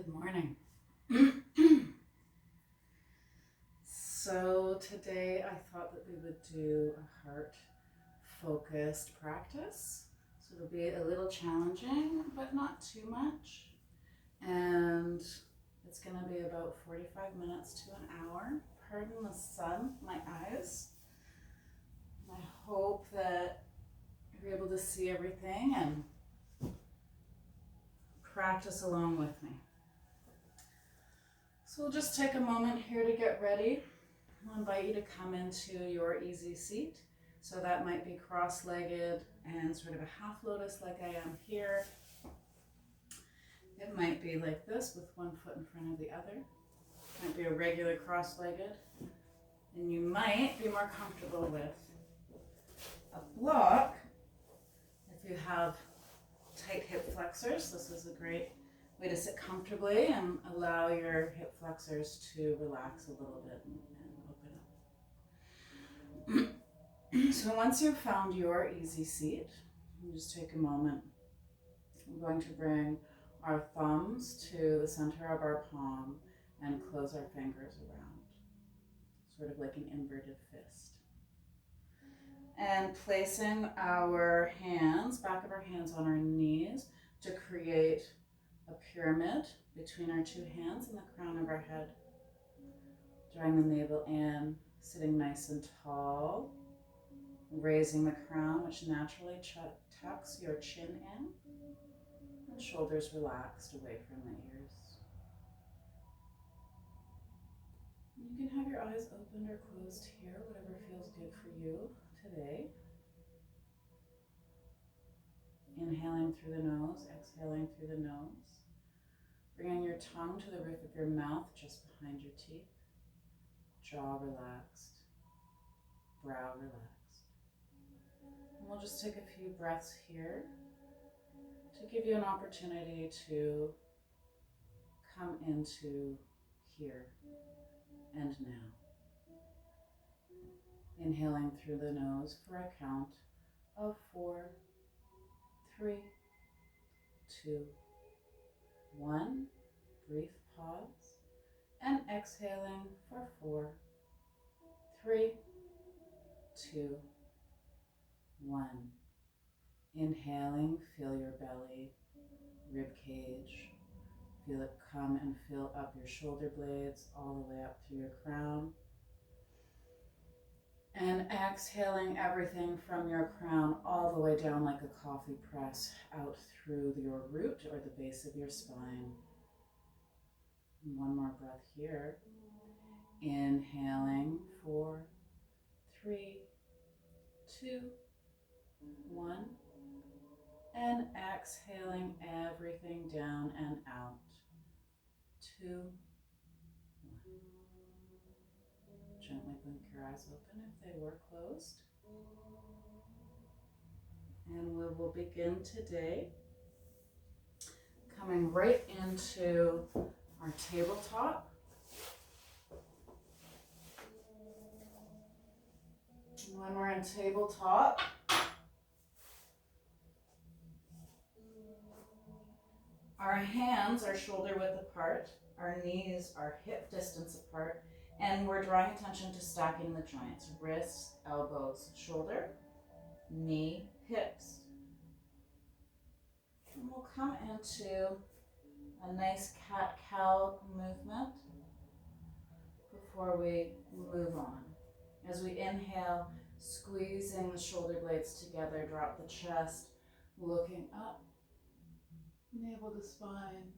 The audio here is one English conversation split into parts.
Good morning. So today I thought that we would do a heart-focused practice. So it'll be a little challenging, but not too much. And it's going to be about 45 minutes to an hour. Pardon the sun, my eyes. I hope that you're able to see everything and practice along with me. So we'll just take a moment here to get ready. I'll invite you to come into your easy seat. So that might be cross-legged and sort of a half lotus like I am here. It might be like this with one foot in front of the other. It might be a regular cross-legged. And you might be more comfortable with a block. If you have tight hip flexors, this is a great way to sit comfortably and allow your hip flexors to relax a little bit and open up. So once you've found your easy seat, you just take a moment. I'm going to bring our thumbs to the center of our palm and close our fingers around, sort of like an inverted fist. And placing our hands, back of our hands on our knees to create a pyramid between our two hands and the crown of our head. Drawing the navel in, sitting nice and tall, raising the crown, which naturally tucks your chin in, and shoulders relaxed away from the ears. You can have your eyes opened or closed here, whatever feels good for you today. Inhaling through the nose, exhaling through the nose. Bringing your tongue to the roof of your mouth, just behind your teeth. Jaw relaxed, brow relaxed. And we'll just take a few breaths here to give you an opportunity to come into here and now. Inhaling through the nose for a count of 4, 3, 2, 1. Brief pause. And exhaling for 4, 3, 2, 1. Inhaling, feel your belly, rib cage. Feel it come and fill up your shoulder blades all the way up through your crown. And exhaling everything from your crown all the way down like a coffee press out through your root or the base of your spine. And one more breath here. Inhaling, 4, 3, 2, 1. And exhaling everything down and out. 2, 1. Gently blink your eyes open if they were closed. And we will begin today coming right into our tabletop. And when we're in tabletop, our hands are shoulder width apart, our knees are hip distance apart, and we're drawing attention to stacking the joints, wrists, elbows, shoulder, knee, hips. And we'll come into a nice cat-cow movement before we move on. As we inhale, squeezing the shoulder blades together, drop the chest, looking up, navel to spine.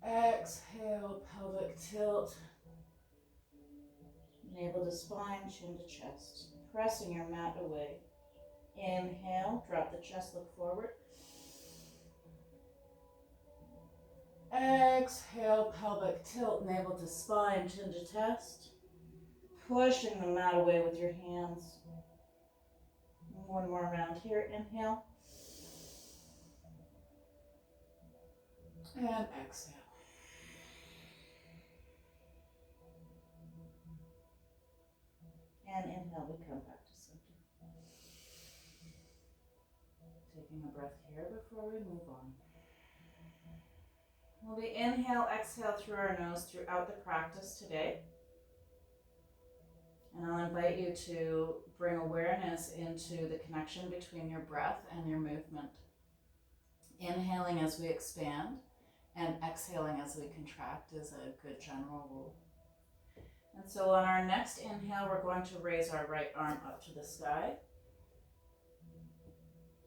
Exhale, pelvic tilt. Navel to spine, chin to chest. Pressing your mat away. Inhale, drop the chest, look forward. Exhale, pelvic tilt, navel to spine, chin to chest. Pushing the mat away with your hands. One more round here. Inhale. And exhale. And inhale, we come back to center. Taking a breath here before we move on. We'll be inhale, exhale through our nose throughout the practice today. And I'll invite you to bring awareness into the connection between your breath and your movement. Inhaling as we expand and exhaling as we contract is a good general rule. And so on our next inhale, we're going to raise our right arm up to the sky.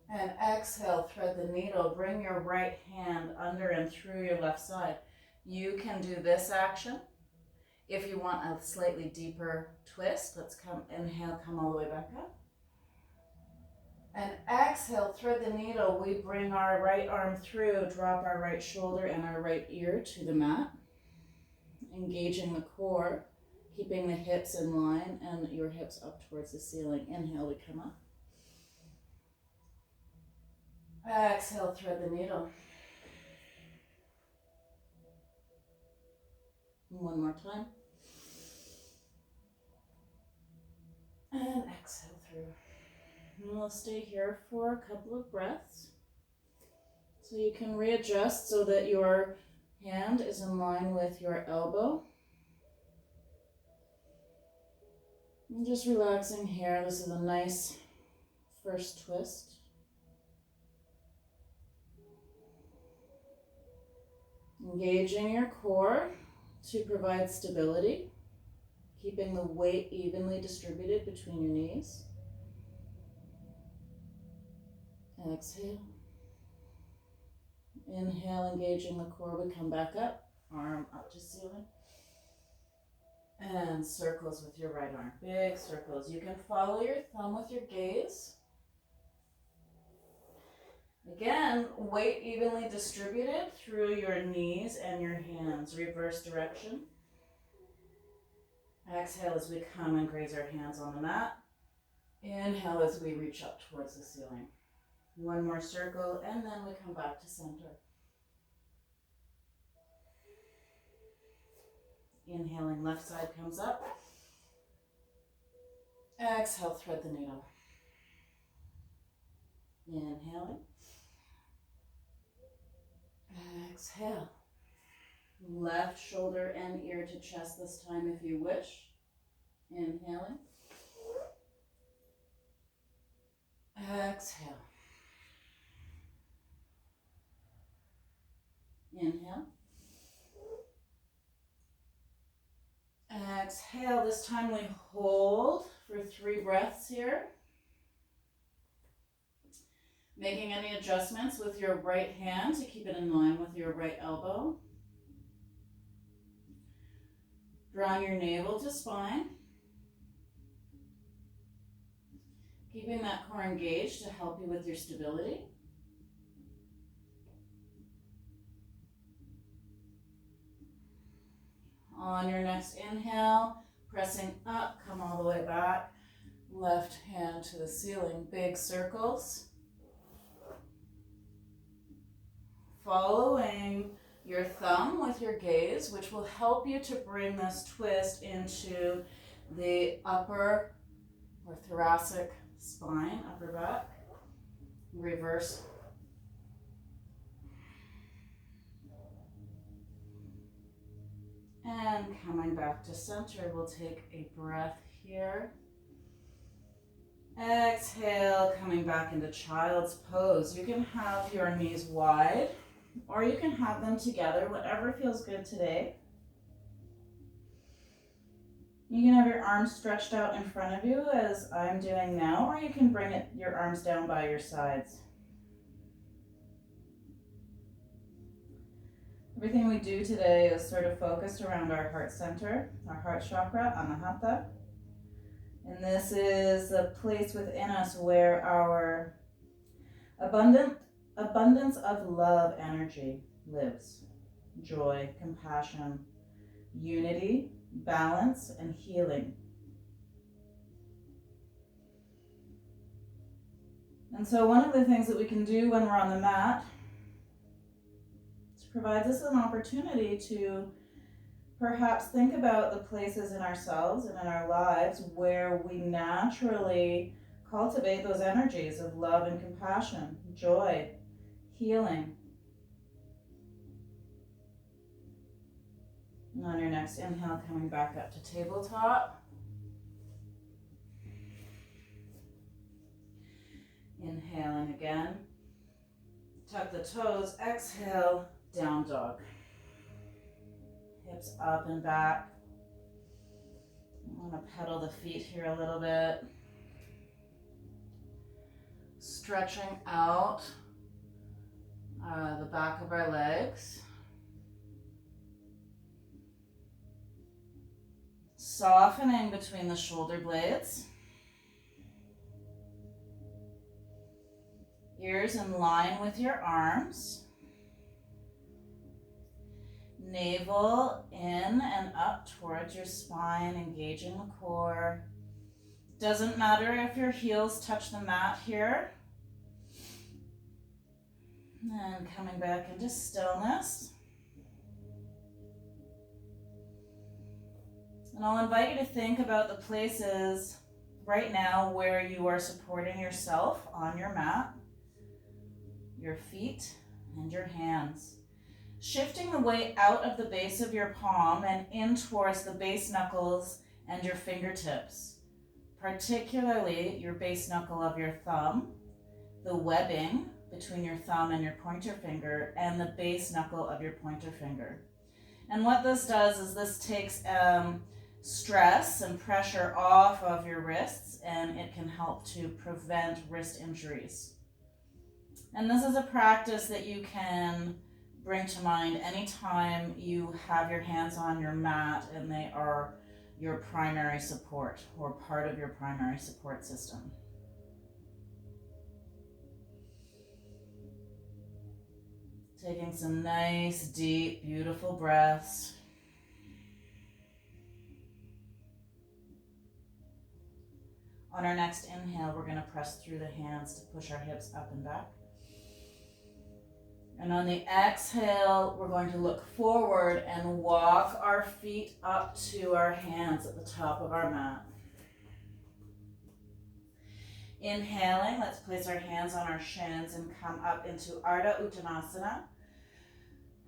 And exhale, thread the needle. Bring your right hand under and through your left side. You can do this action. If you want a slightly deeper twist, let's inhale, come all the way back up. And exhale, thread the needle. We bring our right arm through, drop our right shoulder and our right ear to the mat. Engaging the core, keeping the hips in line and your hips up towards the ceiling. Inhale, we come up. Exhale, thread the needle. One more time. And exhale through. And we'll stay here for a couple of breaths. So you can readjust so that your hand is in line with your elbow. And just relaxing here. This is a nice first twist. Engaging your core to provide stability, keeping the weight evenly distributed between your knees. Exhale. Inhale, engaging the core, we come back up, arm up to ceiling. And circles with your right arm, big circles. You can follow your thumb with your gaze. Again, weight evenly distributed through your knees and your hands, reverse direction. Exhale as we come and graze our hands on the mat. Inhale as we reach up towards the ceiling. One more circle, and then we come back to center. Inhaling, left side comes up. Exhale, thread the needle. Inhaling. Exhale. Left shoulder and ear to chest this time if you wish. Inhaling. Exhale. Inhale. Exhale. This time we hold for 3 breaths here. Making any adjustments with your right hand to keep it in line with your right elbow. Drawing your navel to spine. Keeping that core engaged to help you with your stability. On your next inhale, pressing up, come all the way back. Left hand to the ceiling, big circles. Following your thumb with your gaze, which will help you to bring this twist into the upper or thoracic spine, upper back. Reverse. And coming back to center, we'll take a breath here. Exhale, coming back into child's pose. You can have your knees wide, or you can have them together, whatever feels good today. You can have your arms stretched out in front of you as I'm doing now, or you can bring your arms down by your sides. Everything we do today is sort of focused around our heart center, our heart chakra, Anahata. And this is the place within us where our abundance of love energy lives. Joy, compassion, unity, balance, and healing. And so one of the things that we can do when we're on the mat provides us an opportunity to perhaps think about the places in ourselves and in our lives where we naturally cultivate those energies of love and compassion, joy, healing. on your next inhale, coming back up to tabletop. Inhaling again. Tuck the toes. Exhale, down dog. Hips up and back. I want to pedal the feet here a little bit. Stretching out the back of our legs. Softening between the shoulder blades. Ears in line with your arms. Navel in and up towards your spine, engaging the core. Doesn't matter if your heels touch the mat here. And coming back into stillness. And I'll invite you to think about the places right now where you are supporting yourself on your mat, your feet and your hands. Shifting the weight out of the base of your palm and in towards the base knuckles and your fingertips, particularly your base knuckle of your thumb, the webbing between your thumb and your pointer finger, and the base knuckle of your pointer finger. And what this does is this takes stress and pressure off of your wrists, and it can help to prevent wrist injuries. And this is a practice that you can bring to mind anytime you have your hands on your mat and they are your primary support or part of your primary support system. Taking some nice, deep, beautiful breaths. On our next inhale, we're going to press through the hands to push our hips up and back. And on the exhale, we're going to look forward and walk our feet up to our hands at the top of our mat. Inhaling, let's place our hands on our shins and come up into Ardha Uttanasana.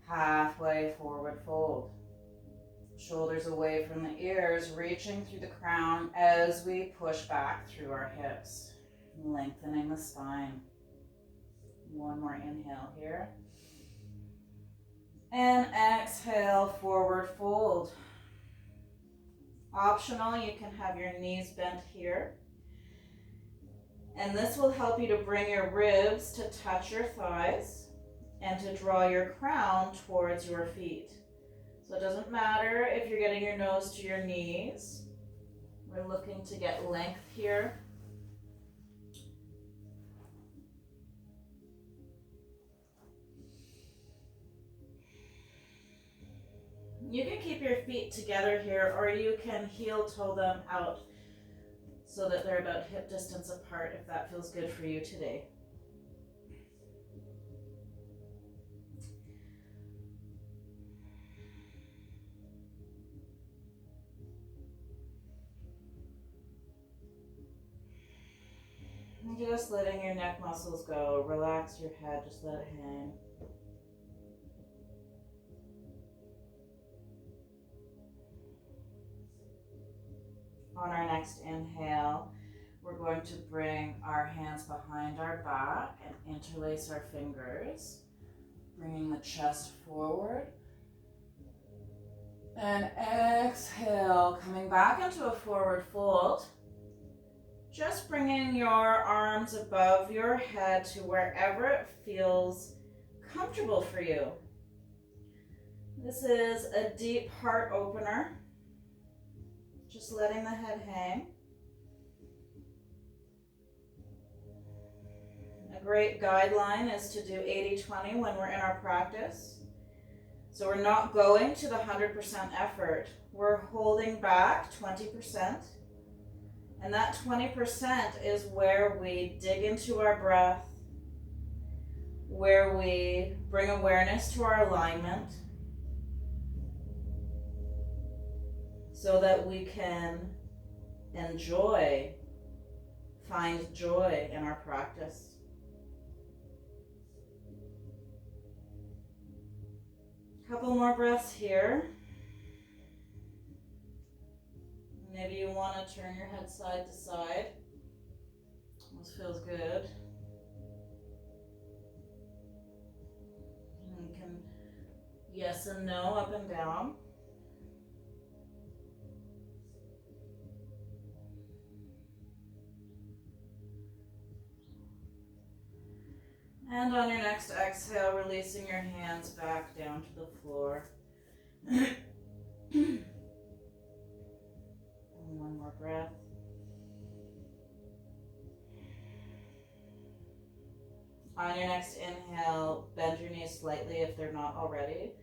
Halfway forward fold. Shoulders away from the ears, reaching through the crown as we push back through our hips, lengthening the spine. One more inhale here. And exhale, forward fold. Optional, you can have your knees bent here. And this will help you to bring your ribs to touch your thighs and to draw your crown towards your feet. So it doesn't matter if you're getting your nose to your knees. We're looking to get length here. You can keep your feet together here, or you can heel toe them out so that they're about hip distance apart if that feels good for you today. And just letting your neck muscles go. Relax your head, just let it hang. On our next inhale, we're going to bring our hands behind our back and interlace our fingers, bringing the chest forward. And exhale, coming back into a forward fold. Just bringing your arms above your head to wherever it feels comfortable for you. This is a deep heart opener. Just letting the head hang. A great guideline is to do 80-20 when we're in our practice. So we're not going to the 100% effort. We're holding back 20%. And that 20% is where we dig into our breath, where we bring awareness to our alignment, so that we can enjoy, find joy in our practice. A couple more breaths here. want to turn your head side to side. This feels good. And you can yes and no, up and down. And on your next exhale, releasing your hands back down to the floor. And one more breath. On your next inhale, bend your knees slightly if they're not already.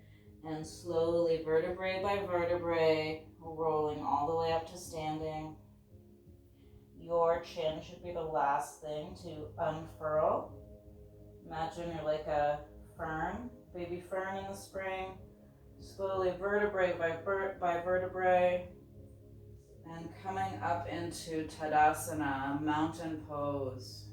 And slowly, vertebrae by vertebrae, rolling all the way up to standing. Your chin should be the last thing to unfurl. Imagine you're like a fern, baby fern in the spring. Slowly, vertebrae by vertebrae. And coming up into Tadasana, mountain pose.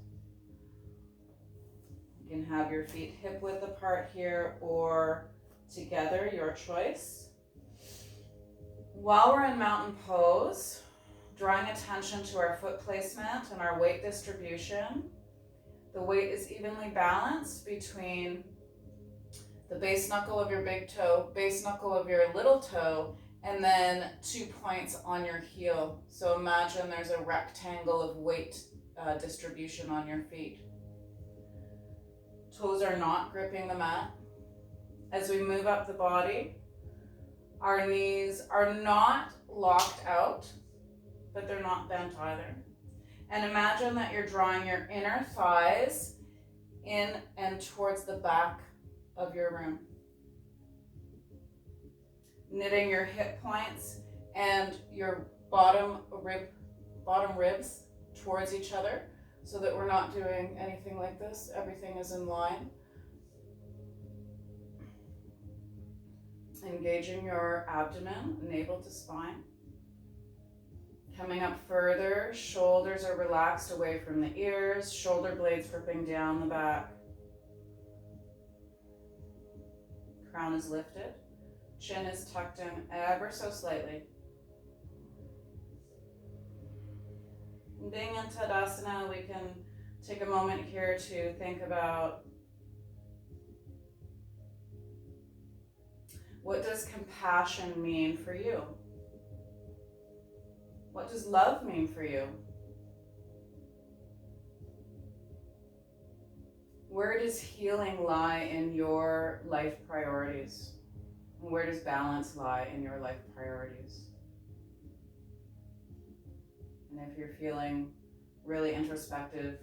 You can have your feet hip width apart here or together, your choice. While we're in mountain pose, drawing attention to our foot placement and our weight distribution. The weight is evenly balanced between the base knuckle of your big toe, base knuckle of your little toe, and then 2 points on your heel. So imagine there's a rectangle of weight distribution on your feet. Toes are not gripping the mat. As we move up the body, our knees are not locked out, but they're not bent either. And imagine that you're drawing your inner thighs in and towards the back of your room. Knitting your hip points and your bottom ribs towards each other so that we're not doing anything like this. Everything is in line. Engaging your abdomen, navel to spine. Coming up further, shoulders are relaxed away from the ears, shoulder blades dripping down the back. Crown is lifted, chin is tucked in ever so slightly. Being in Tadasana, we can take a moment here to think about what does compassion mean for you? What does love mean for you? Where does healing lie in your life priorities? And where does balance lie in your life priorities? And if you're feeling really introspective,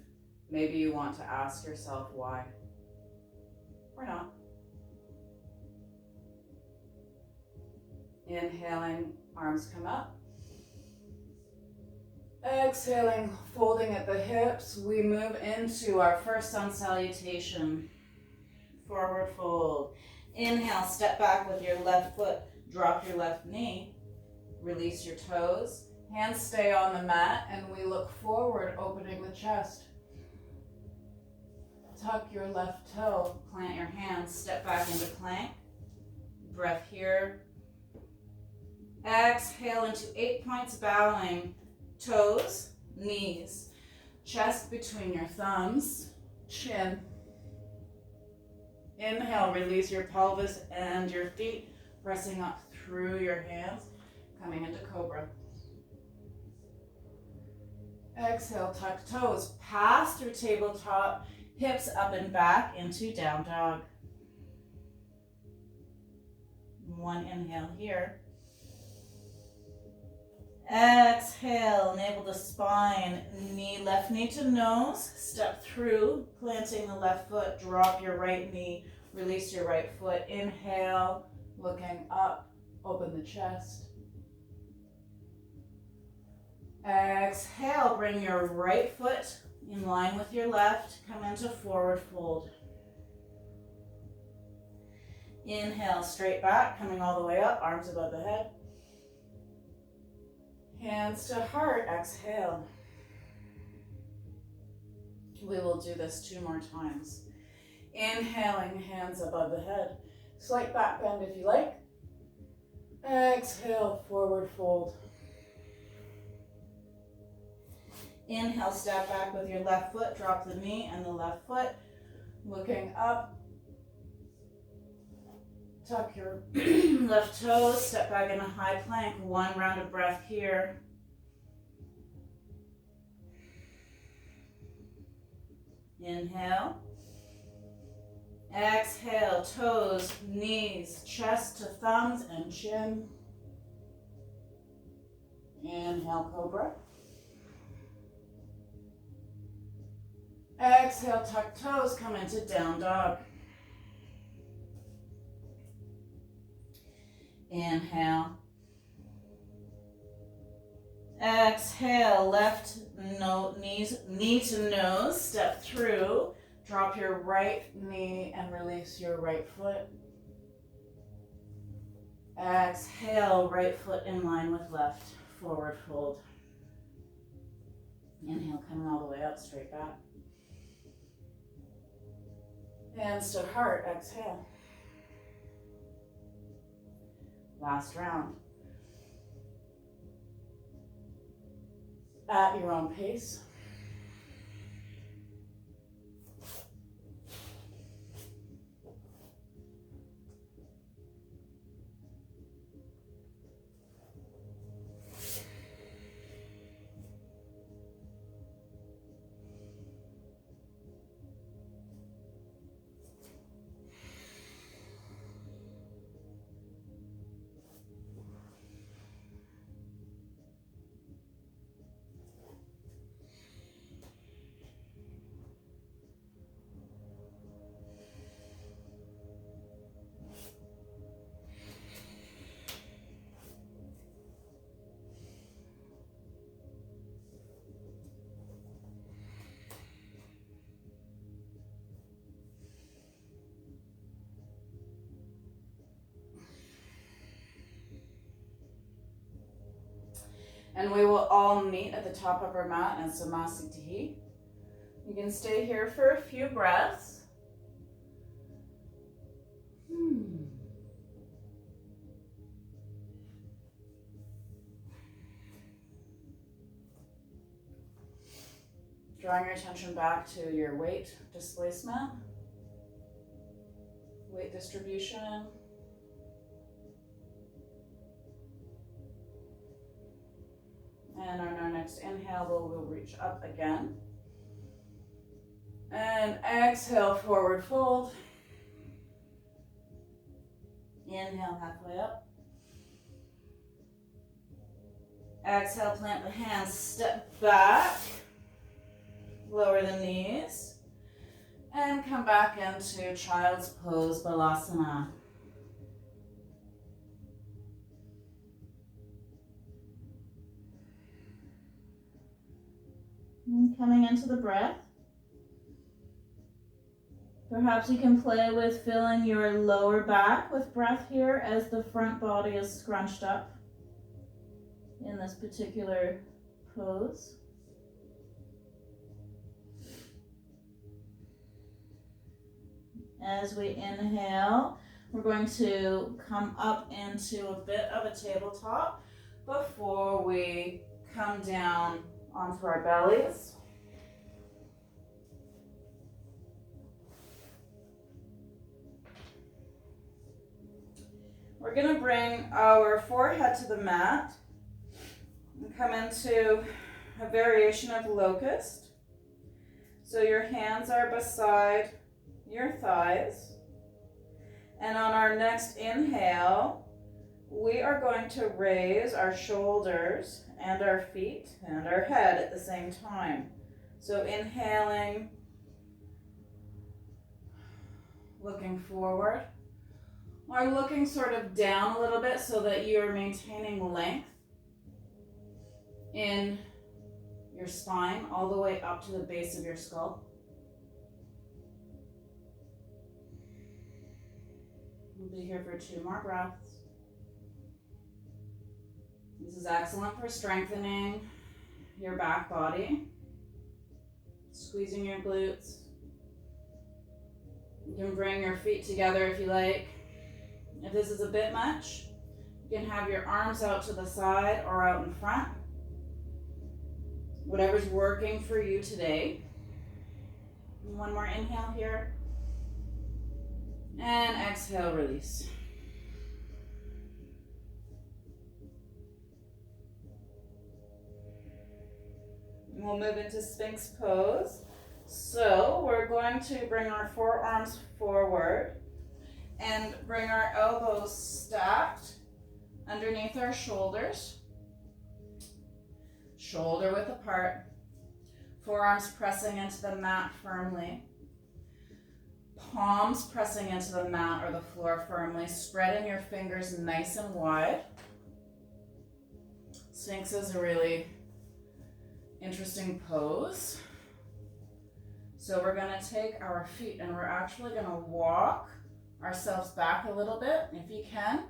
maybe you want to ask yourself why. Or not. Inhaling, arms come up. Exhaling, folding at the hips, we move into our first sun salutation. Forward fold. Inhale, step back with your left foot, drop your left knee, release your toes, hands stay on the mat, and we look forward, opening the chest. Tuck your left toe, plant your hands, step back into plank. Breath here. Exhale into 8 points bowing. Toes, knees, chest between your thumbs, chin. Inhale, release your pelvis and your feet, pressing up through your hands, coming into cobra. Exhale, tuck toes, pass through tabletop, hips up and back into down dog. One inhale here. Exhale, navel to spine, left knee to nose, step through, planting the left foot, drop your right knee, release your right foot. Inhale, looking up, open the chest. Exhale, bring your right foot in line with your left, come into forward fold. Inhale, straight back, coming all the way up, arms above the head. Hands to heart, exhale. We will do this 2 more times. Inhaling, hands above the head. Slight back bend if you like. Exhale, forward fold. Inhale, step back with your left foot, drop the knee and the left foot, looking up. Tuck your left toes, step back in a high plank, one round of breath here. Inhale. Exhale, toes, knees, chest to thumbs and chin. Inhale, cobra. Exhale, tuck toes, come into down dog. Inhale. Exhale, left knee to nose, step through. Drop your right knee and release your right foot. Exhale, right foot in line with left, forward fold. Inhale, coming all the way up, straight back. Hands to heart, exhale. Last round. At your own pace. And we will all meet at the top of our mat in Samasthiti. You can stay here for a few breaths. Drawing your attention back to your weight displacement, weight distribution. And on our next inhale, we'll reach up again. And exhale, forward fold. Inhale, halfway up. Exhale, plant the hands, step back. Lower the knees. And come back into child's pose, Balasana. And coming into the breath. Perhaps you can play with filling your lower back with breath here as the front body is scrunched up in this particular pose. As we inhale, we're going to come up into a bit of a tabletop before we come down onto our bellies. We're going to bring our forehead to the mat and come into a variation of locust. So your hands are beside your thighs. And on our next inhale, we are going to raise our shoulders and our feet and our head at the same time. So inhaling, looking forward, or looking sort of down a little bit so that you're maintaining length in your spine all the way up to the base of your skull. We'll be here for 2 more breaths. This is excellent for strengthening your back body, squeezing your glutes. You can bring your feet together if you like. If this is a bit much, you can have your arms out to the side or out in front. Whatever's working for you today. One more inhale here. And exhale, release. We'll move into Sphinx pose. So we're going to bring our forearms forward and bring our elbows stacked underneath our shoulders. Shoulder width apart. Forearms pressing into the mat firmly. Palms pressing into the mat or the floor firmly. Spreading your fingers nice and wide. Sphinx is a really interesting pose. So we're going to take our feet and we're actually going to walk ourselves back a little bit. If you can,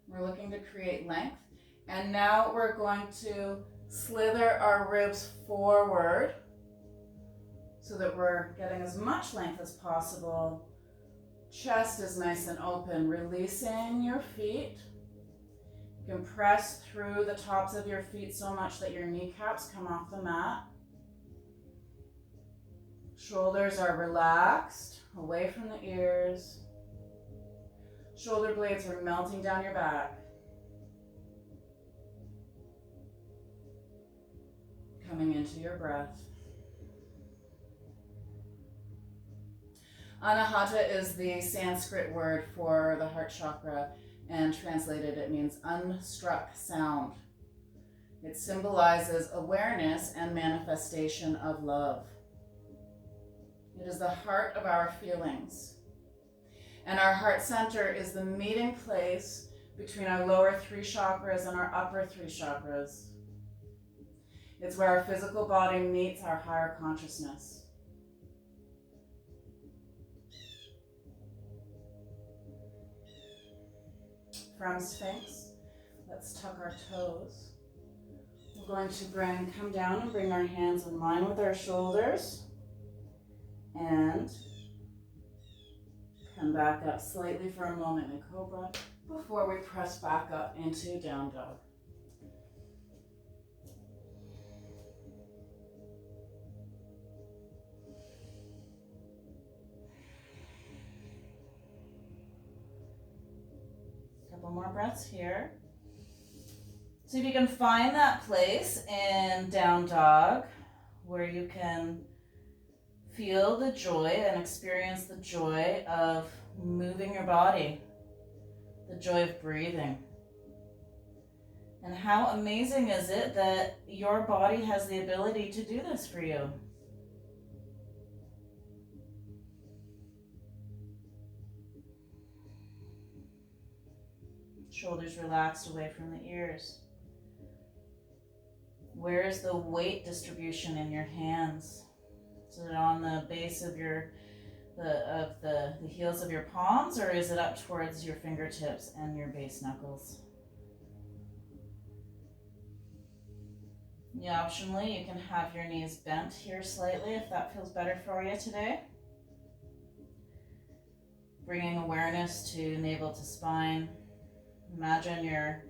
we're looking to create length. And now we're going to slither our ribs forward so that we're getting as much length as possible. Chest is nice and open, releasing your feet. You can press through the tops of your feet so much that your kneecaps come off the mat. Shoulders are relaxed, away from the ears. Shoulder blades are melting down your back. Coming into your breath. Anahata is the Sanskrit word for the heart chakra, and translated it means unstruck sound. It symbolizes awareness and manifestation of love. It is the heart of our feelings. And our heart center is the meeting place between our lower 3 chakras and our upper 3 chakras. It's where our physical body meets our higher consciousness. From Sphinx, let's tuck our toes. We're going to come down and bring our hands in line with our shoulders. And come back up slightly for a moment in Cobra before we press back up into Down Dog. Couple more breaths here. So if you can find that place in Down Dog where you can feel the joy and experience the joy of moving your body, the joy of breathing. And how amazing is it that your body has the ability to do this for you? Shoulders relaxed away from the ears. Where is the weight distribution in your hands? Is it on the base of the heels of your palms, or is it up towards your fingertips and your base knuckles? Yeah, optionally, you can have your knees bent here slightly if that feels better for you today. Bringing awareness to navel to spine. Imagine you're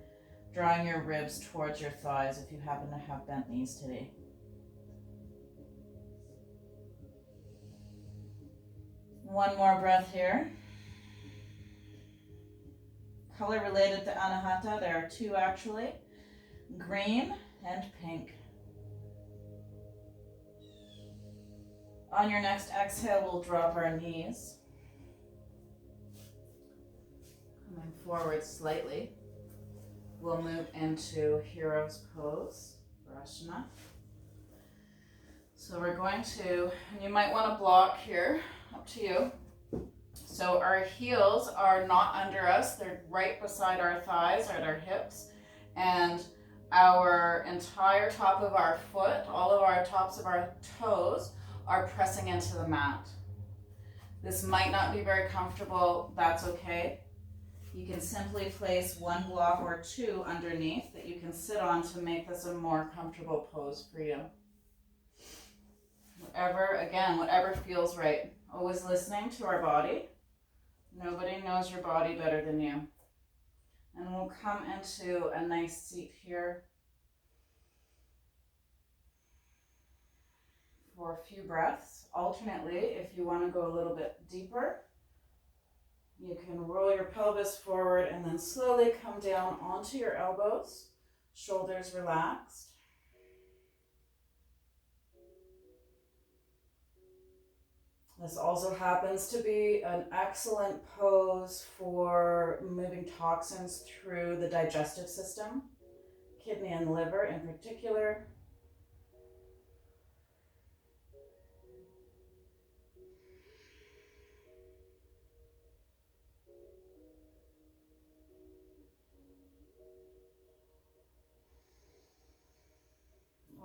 drawing your ribs towards your thighs if you happen to have bent knees today. One more breath here. Color related to Anahata, there are 2 actually, green and pink. On your next exhale, we'll drop our knees. Coming forward slightly, we'll move into Hero's Pose, Vrasana. So we're going to, and you might want to block here, up to you. So our heels are not under us, they're right beside our thighs or our hips, and our entire top of our foot, all of our tops of our toes are pressing into the mat. This might not be very comfortable, that's okay. You can simply place 1 block or 2 underneath that you can sit on to make this a more comfortable pose for you. Whatever feels right. Always listening to our body. Nobody knows your body better than you. And we'll come into a nice seat here. for a few breaths. Alternately, if you want to go a little bit deeper, you can roll your pelvis forward and then slowly come down onto your elbows, shoulders relaxed. This also happens to be an excellent pose for moving toxins through the digestive system, kidney and liver in particular.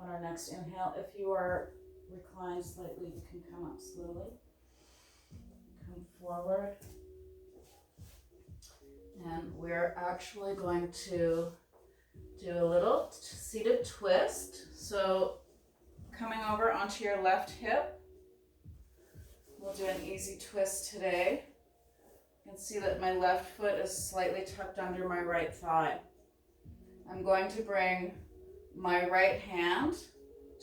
On our next inhale, if you are reclined slightly, you can come up slowly. Come forward. And we're actually going to do a little seated twist. So coming over onto your left hip, we'll do an easy twist today. You can see that my left foot is slightly tucked under my right thigh. I'm going to bring my right hand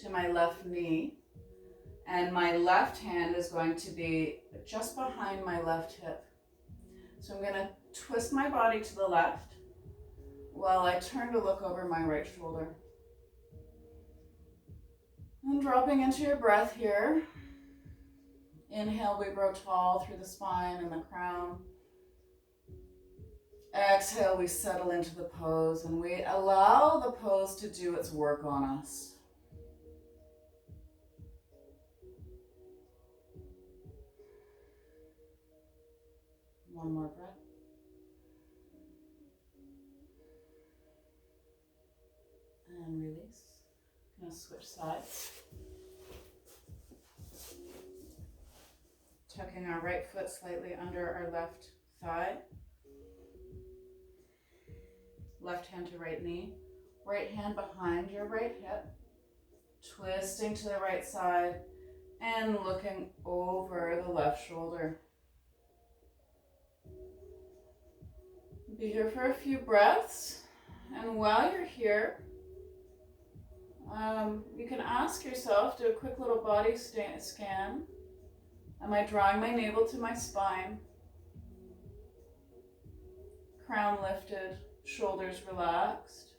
to my left knee, and my left hand is going to be just behind my left hip. So I'm going to twist my body to the left while I turn to look over my right shoulder. And dropping into your breath here. Inhale, we grow tall through the spine and the crown. Exhale, we settle into the pose and we allow the pose to do its work on us. One more breath. And release. Gonna switch sides. Tucking our right foot slightly under our left thigh. Left hand to right knee. Right hand behind your right hip. Twisting to the right side and looking over the left shoulder. Be here for a few breaths. And while you're here, you can ask yourself, do a quick little body scan. Am I drawing my navel to my spine? Crown lifted, shoulders relaxed.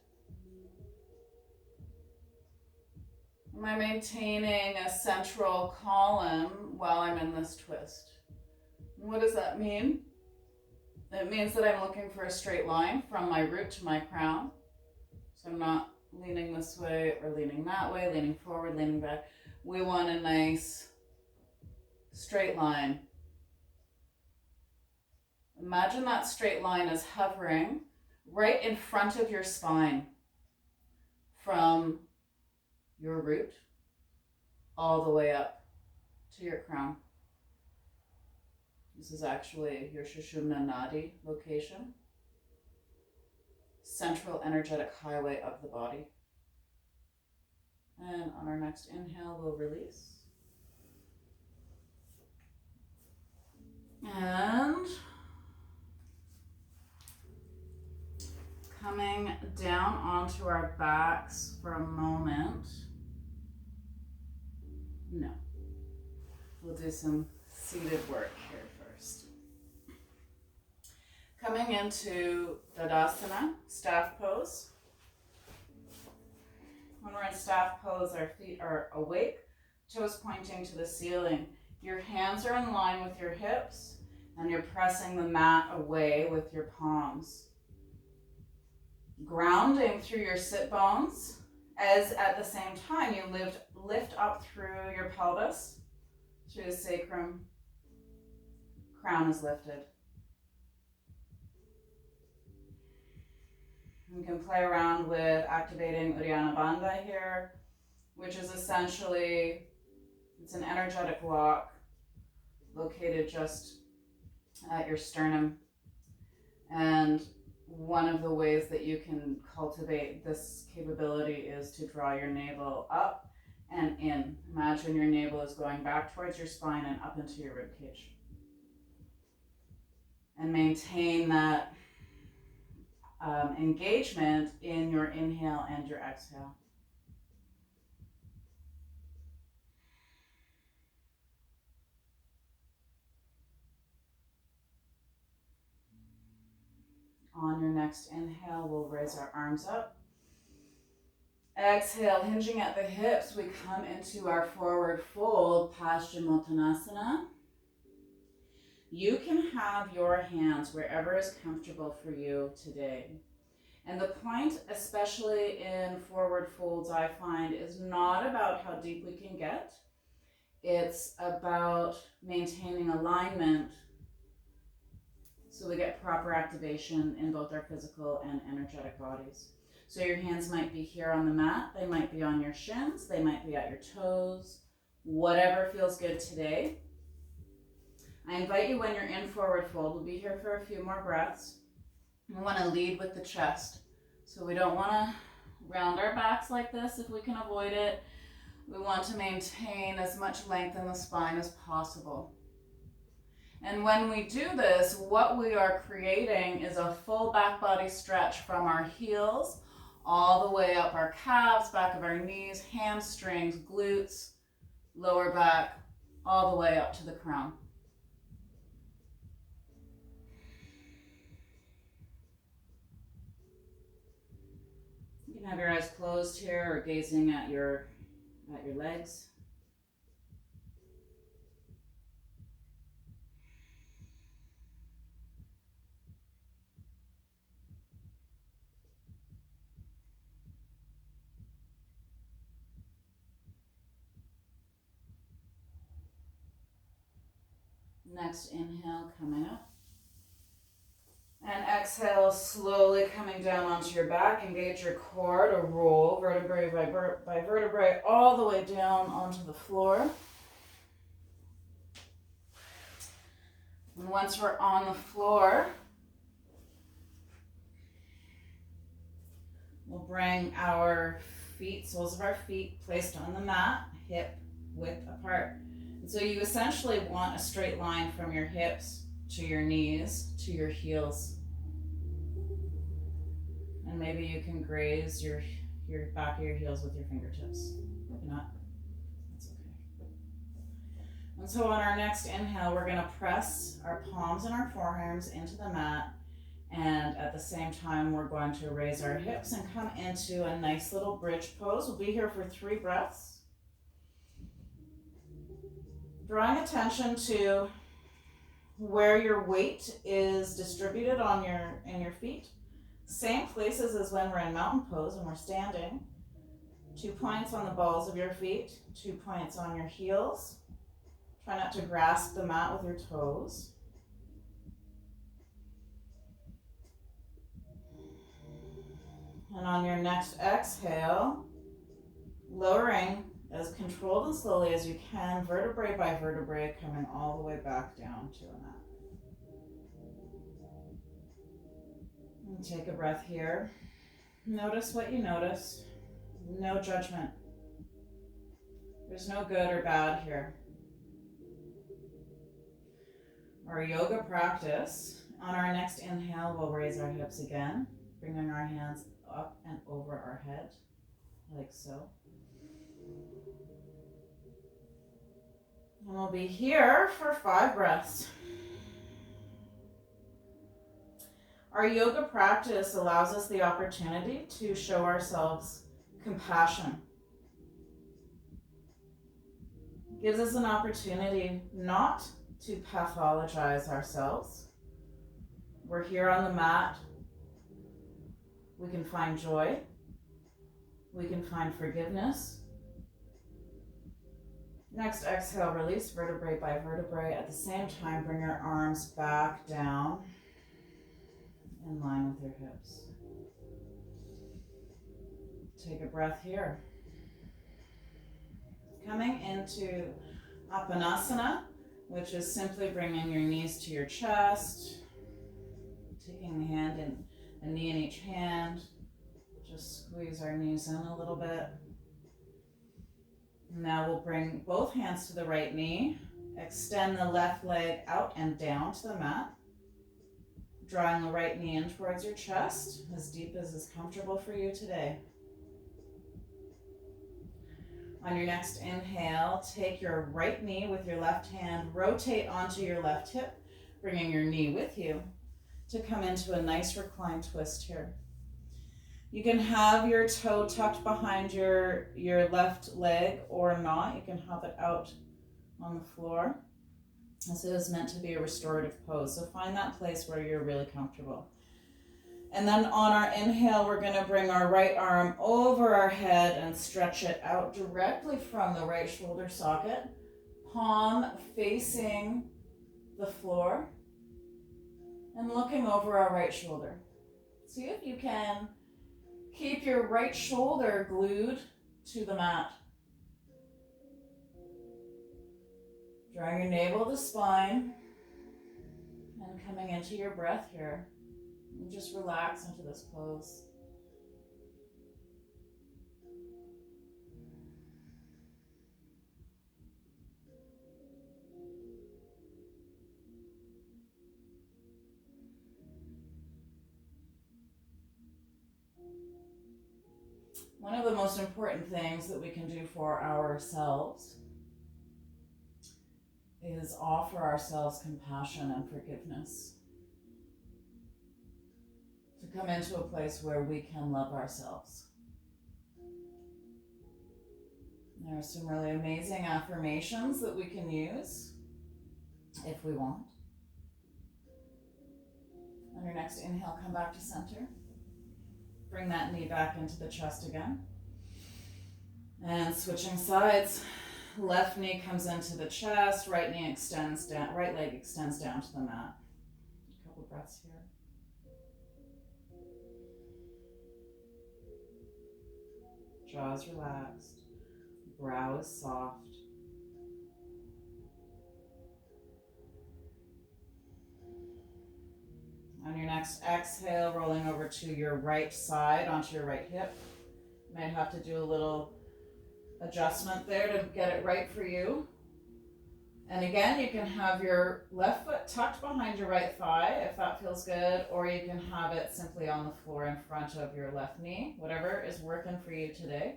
Am I maintaining a central column while I'm in this twist? What does that mean? It means that I'm looking for a straight line from my root to my crown. So I'm not leaning this way or leaning that way, leaning forward, leaning back. We want a nice straight line. Imagine that straight line is hovering right in front of your spine from your root all the way up to your crown. This is actually your Sushumna Nadi location. Central energetic highway of the body. And on our next inhale, we'll release. And coming down onto our backs for a moment. No. We'll do some seated work here first. Coming into Tadasana, staff pose. When we're in staff pose, our feet are awake, toes pointing to the ceiling. Your hands are in line with your hips, and you're pressing the mat away with your palms. Grounding through your sit bones, as at the same time you lift up through your pelvis, through the sacrum. Crown is lifted. You can play around with activating Uddiyana Bandha here, which is essentially, it's an energetic lock located just at your sternum. And one of the ways that you can cultivate this capability is to draw your navel up and in. Imagine your navel is going back towards your spine and up into your ribcage. And maintain that engagement in your inhale and your exhale. On your next inhale, we'll raise our arms up. Exhale, hinging at the hips, we come into our forward fold, Paschimottanasana. You can have your hands wherever is comfortable for you today. And the point, especially in forward folds, I find, is not about how deep we can get. It's about maintaining alignment so we get proper activation in both our physical and energetic bodies. So your hands might be here on the mat, they might be on your shins, they might be at your toes, whatever feels good today. I invite you, when you're in forward fold, we'll be here for a few more breaths. We want to lead with the chest. So we don't want to round our backs like this if we can avoid it. We want to maintain as much length in the spine as possible. And when we do this, what we are creating is a full back body stretch from our heels all the way up our calves, back of our knees, hamstrings, glutes, lower back, all the way up to the crown. You can have your eyes closed here or gazing at your legs. Next inhale, coming up. And exhale, slowly coming down onto your back. Engage your core to roll vertebrae by vertebrae all the way down onto the floor. And once we're on the floor, we'll bring our feet, soles of our feet, placed on the mat, hip width apart. And so you essentially want a straight line from your hips to your knees to your heels. And maybe you can graze your back of your heels with your fingertips. Maybe not. That's okay. And so on our next inhale, we're going to press our palms and our forearms into the mat. And at the same time, we're going to raise our hips and come into a nice little bridge pose. We'll be here for 3 breaths. Drawing attention to where your weight is distributed in your feet. Same places as when we're in mountain pose and we're standing. 2 points on the balls of your feet, 2 points on your heels. Try not to grasp the mat with your toes. And on your next exhale, lowering as controlled and slowly as you can, vertebrae by vertebrae, coming all the way back down to the mat. And take a breath here. Notice what you notice. No judgment. There's no good or bad here. Our yoga practice, on our next inhale, we'll raise our hips again, bringing our hands up and over our head, like so. And we'll be here for 5 breaths. Our yoga practice allows us the opportunity to show ourselves compassion. It gives us an opportunity not to pathologize ourselves. We're here on the mat. We can find joy. We can find forgiveness. Next exhale, release vertebrae by vertebrae. At the same time, bring your arms back down in line with your hips. Take a breath here. Coming into Apanasana, which is simply bringing your knees to your chest, taking the knee in each hand. Just squeeze our knees in a little bit. Now we'll bring both hands to the right knee, extend the left leg out and down to the mat, drawing the right knee in towards your chest, as deep as is comfortable for you today. On your next inhale, take your right knee with your left hand, rotate onto your left hip, bringing your knee with you. to come into a nice reclined twist here. You can have your toe tucked behind your left leg or not. You can have it out on the floor. This is meant to be a restorative pose, so find that place where you're really comfortable. And then on our inhale, we're going to bring our right arm over our head and stretch it out directly from the right shoulder socket, palm facing the floor and looking over our right shoulder. See if you can keep your right shoulder glued to the mat. Drawing your navel to spine and coming into your breath here. And just relax into this pose. One of the most important things that we can do for ourselves is offer ourselves compassion and forgiveness. To come into a place where we can love ourselves. There are some really amazing affirmations that we can use if we want. On your next inhale, come back to center. Bring that knee back into the chest again. And switching sides, left knee comes into the chest, right knee extends down, right leg extends down to the mat. A couple breaths here. Jaw is relaxed, brow is soft. On your next exhale, rolling over to your right side, onto your right hip. You might have to do a little adjustment there to get it right for you. And again, you can have your left foot tucked behind your right thigh if that feels good, or you can have it simply on the floor in front of your left knee, whatever is working for you today.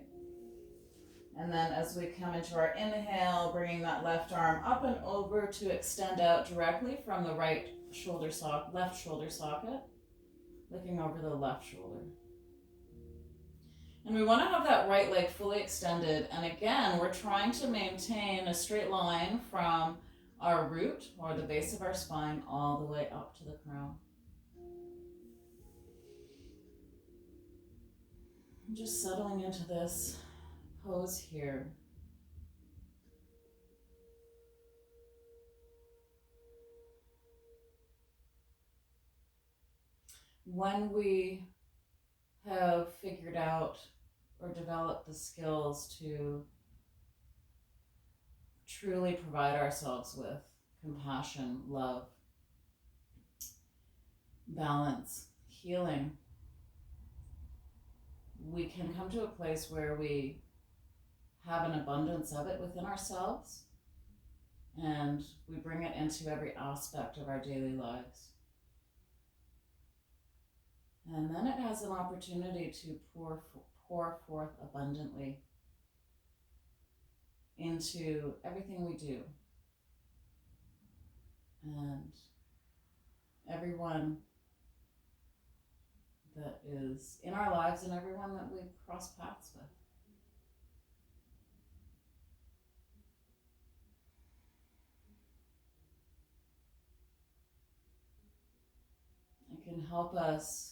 And then as we come into our inhale, bringing that left arm up and over to extend out directly from the right shoulder left shoulder socket, looking over the left shoulder. And we want to have that right leg fully extended. And again, we're trying to maintain a straight line from our root or the base of our spine all the way up to the crown. And just settling into this pose here. When we have figured out or developed the skills to truly provide ourselves with compassion, love, balance, healing, we can come to a place where we have an abundance of it within ourselves, and we bring it into every aspect of our daily lives. And then it has an opportunity to pour forth abundantly into everything we do. And everyone that is in our lives and everyone that we cross paths with. It can help us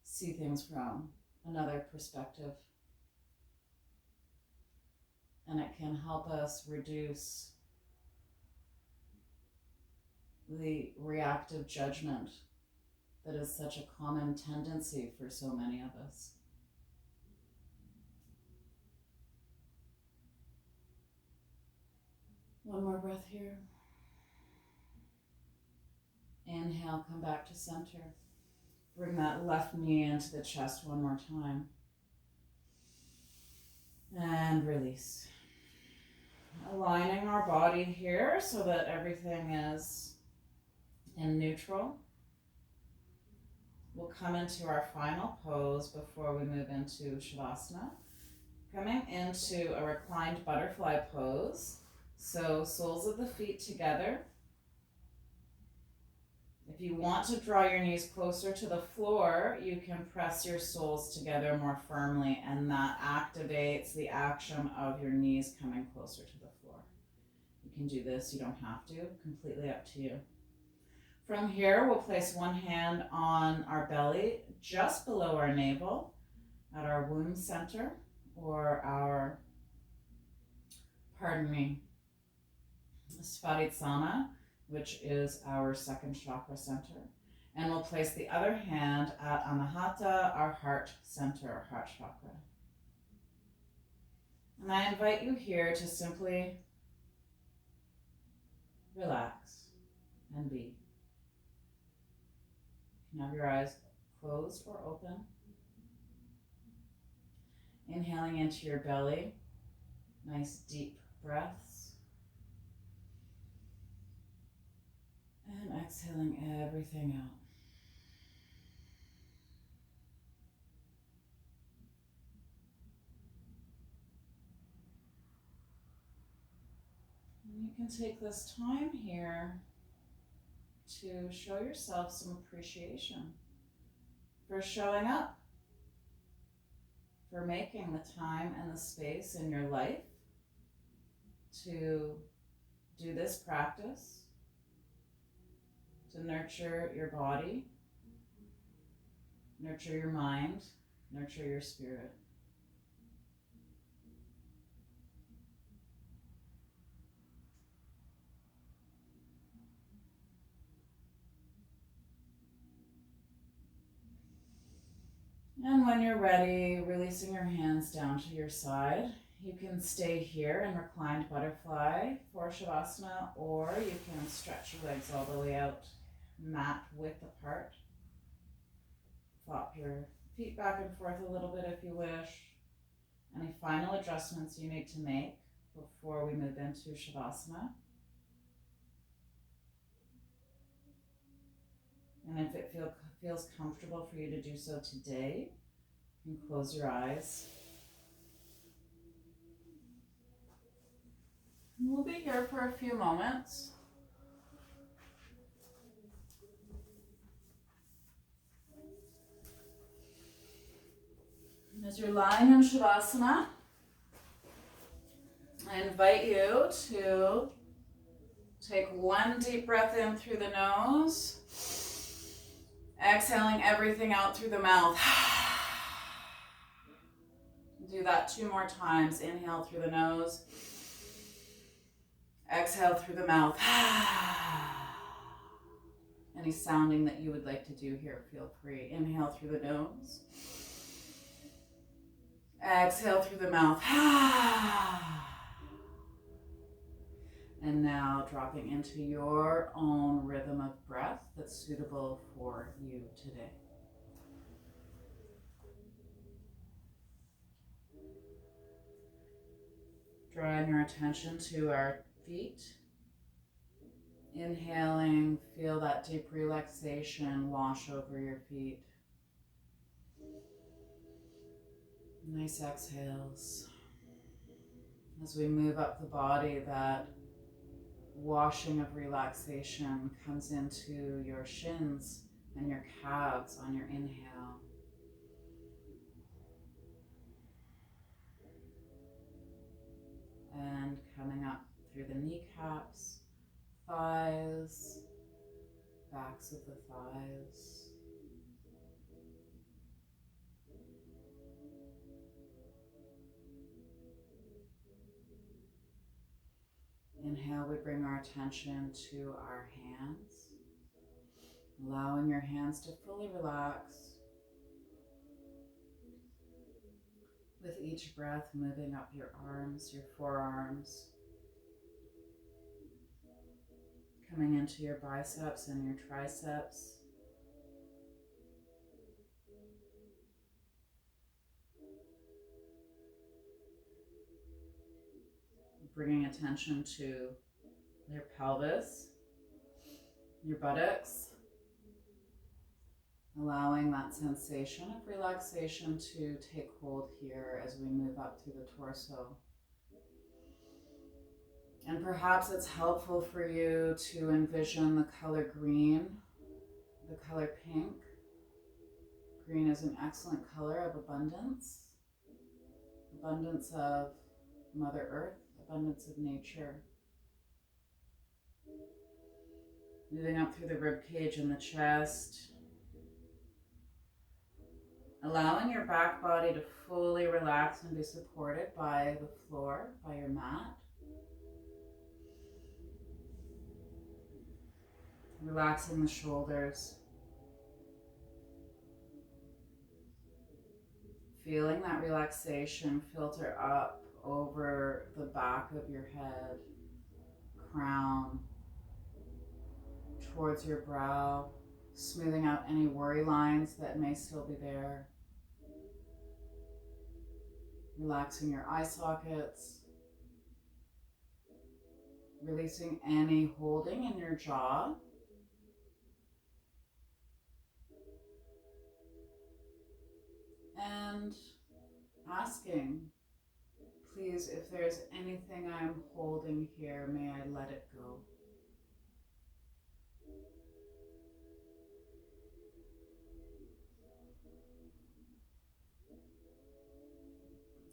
see things from another perspective. And it can help us reduce the reactive judgment that is such a common tendency for so many of us. One more breath here. Inhale, come back to center. Bring that left knee into the chest one more time. And release. Aligning our body here so that everything is in neutral. We'll come into our final pose before we move into Shavasana. Coming into a reclined butterfly pose. So soles of the feet together. If If you want to draw your knees closer to the floor, you can press your soles together more firmly, and that activates the action of your knees coming closer to the floor. You can do this, you don't have to, completely up to you. From here, we'll place one hand on our belly, just below our navel, at our womb center, or our, Spadhisthana, which is our second chakra center. And we'll place the other hand at Anahata, our heart center, our heart chakra. And I invite you here to simply relax and be. You can have your eyes closed or open. Inhaling into your belly, nice deep breaths. And exhaling everything out. And you can take this time here to show yourself some appreciation for showing up, for making the time and the space in your life to do this practice, to nurture your body, nurture your mind, nurture your spirit. And when you're ready, releasing your hands down to your side, you can stay here in reclined butterfly for Shavasana, or you can stretch your legs all the way out, mat width apart. Flop your feet back and forth a little bit if you wish. Any final adjustments you need to make before we move into Shavasana. And if it feels comfortable for you to do so today, you can close your eyes. And we'll be here for a few moments. And as you're lying in Shavasana, I invite you to take one deep breath in through the nose, exhaling everything out through the mouth. Do that 2 more times. Inhale through the nose, exhale through the mouth. Any sounding that you would like to do here, feel free. Inhale through the nose, exhale through the mouth. And now dropping into your own rhythm of breath that's suitable for you today. Drawing your attention to our feet. Inhaling, feel that deep relaxation wash over your feet. Nice exhales. As we move up the body, that washing of relaxation comes into your shins and your calves on your inhale. And coming up through the kneecaps, thighs, backs of the thighs. Inhale, we bring our attention to our hands, allowing your hands to fully relax. With each breath, moving up your arms, your forearms, coming into your biceps and your triceps. Bringing attention to your pelvis, your buttocks, allowing that sensation of relaxation to take hold here as we move up through the torso. And perhaps it's helpful for you to envision the color green the color pink. Green is an excellent color of abundance. Abundance of Mother Earth, abundance of nature. Moving up through the rib cage and the chest. Allowing your back body to fully relax and be supported by the floor, by your mat. Relaxing the shoulders. Feeling that relaxation filter up over the back of your head, crown, towards your brow, smoothing out any worry lines that may still be there. Relaxing your eye sockets, releasing any holding in your jaw. And asking, please, if there's anything I'm holding here, may I let it go.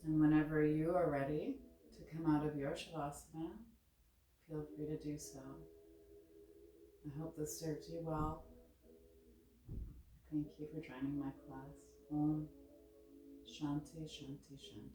And whenever you are ready to come out of your Shavasana, feel free to do so. I hope this serves you well. Thank you for joining my class. Om Shanti Shanti Shanti.